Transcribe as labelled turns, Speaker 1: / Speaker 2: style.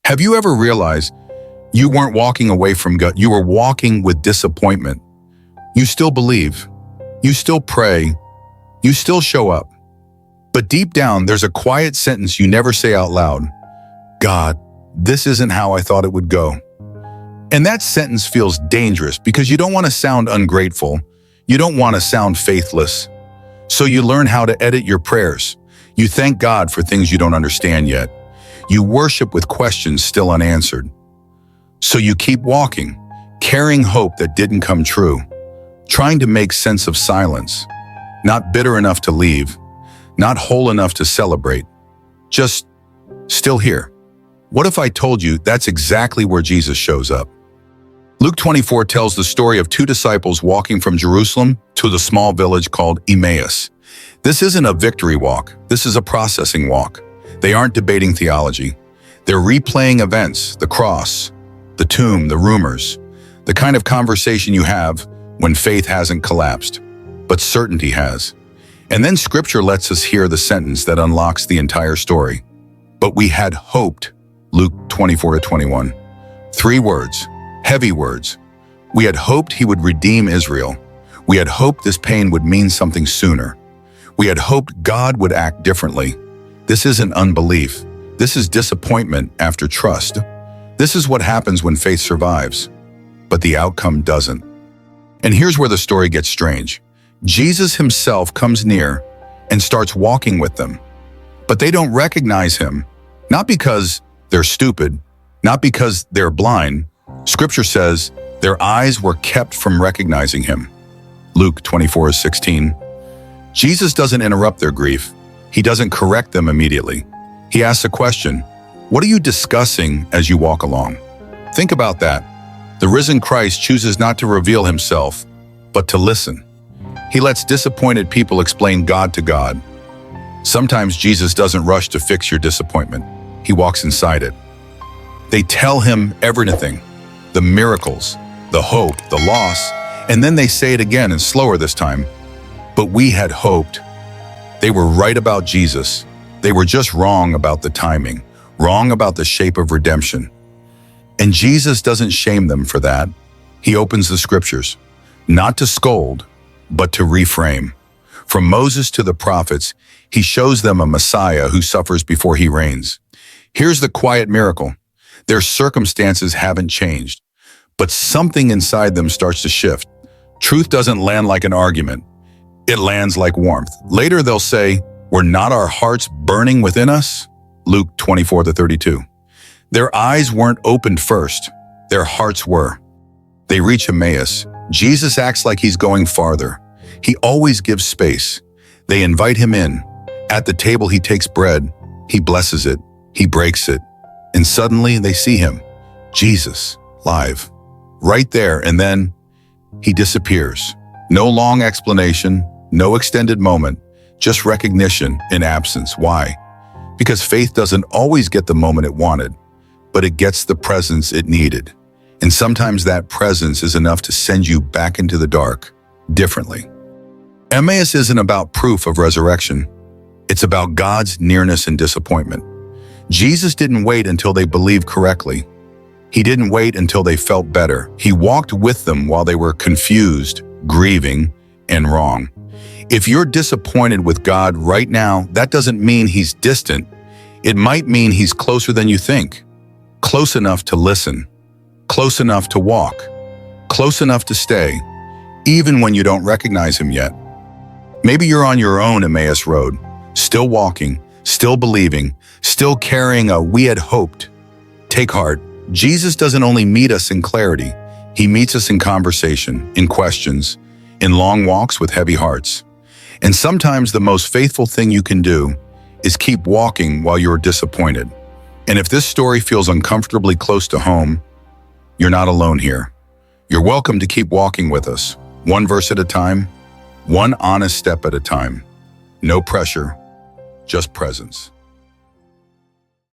Speaker 1: Have you ever realized you weren't walking away from God, you were walking with disappointment? You still believe, you still pray, you still show up. But deep down, there's a quiet sentence you never say out loud. God, this isn't how I thought it would go. And that sentence feels dangerous because you don't want to sound ungrateful. You don't want to sound faithless. So you learn how to edit your prayers. You thank God for things you don't understand yet. You worship with questions still unanswered. So you keep walking, carrying hope that didn't come true, trying to make sense of silence, not bitter enough to leave, not whole enough to celebrate, just still here. What if I told you that's exactly where Jesus shows up? Luke 24 tells the story of two disciples walking from Jerusalem to the small village called Emmaus. This isn't a victory walk. This is a processing walk. They aren't debating theology. They're replaying events, the cross, the tomb, the rumors, the kind of conversation you have when faith hasn't collapsed, but certainty has. And then Scripture lets us hear the sentence that unlocks the entire story. But we had hoped, Luke 24-21. 3 words, heavy words. We had hoped he would redeem Israel. We had hoped this pain would mean something sooner. We had hoped God would act differently. This isn't unbelief. This is disappointment after trust. This is what happens when faith survives, but the outcome doesn't. And here's where the story gets strange. Jesus himself comes near and starts walking with them, but they don't recognize him, not because they're stupid, not because they're blind. Scripture says their eyes were kept from recognizing him. Luke 24:16. Jesus doesn't interrupt their grief. He doesn't correct them immediately. He asks a question, what are you discussing as you walk along? Think about that. The risen Christ chooses not to reveal himself, but to listen. He lets disappointed people explain God to God. Sometimes Jesus doesn't rush to fix your disappointment. He walks inside it. They tell him everything, the miracles, the hope, the loss, and then they say it again and slower this time. But we had hoped. They were right about Jesus. They were just wrong about the timing, wrong about the shape of redemption. And Jesus doesn't shame them for that. He opens the Scriptures, not to scold, but to reframe. From Moses to the prophets, he shows them a Messiah who suffers before he reigns. Here's the quiet miracle. Their circumstances haven't changed, but something inside them starts to shift. Truth doesn't land like an argument. It lands like warmth. Later they'll say, were not our hearts burning within us? Luke 24-32. Their eyes weren't opened first. Their hearts were. They reach Emmaus. Jesus acts like he's going farther. He always gives space. They invite him in. At the table he takes bread. He blesses it. He breaks it. And suddenly they see him. Jesus, live. Right there, and then he disappears. No long explanation, no extended moment, just recognition in absence. Why? Because faith doesn't always get the moment it wanted, but it gets the presence it needed. And sometimes that presence is enough to send you back into the dark, differently. Emmaus isn't about proof of resurrection. It's about God's nearness and disappointment. Jesus didn't wait until they believed correctly. He didn't wait until they felt better. He walked with them while they were confused, grieving, and wrong. If you're disappointed with God right now, that doesn't mean he's distant. It might mean he's closer than you think. Close enough to listen. Close enough to walk. Close enough to stay, even when you don't recognize him yet. Maybe you're on your own Emmaus road, still walking, still believing, still carrying a "we had hoped." Take heart. Jesus doesn't only meet us in clarity. He meets us in conversation, in questions, in long walks with heavy hearts. And sometimes the most faithful thing you can do is keep walking while you're disappointed. And if this story feels uncomfortably close to home, you're not alone here. You're welcome to keep walking with us, one verse at a time, one honest step at a time. No pressure, just presence.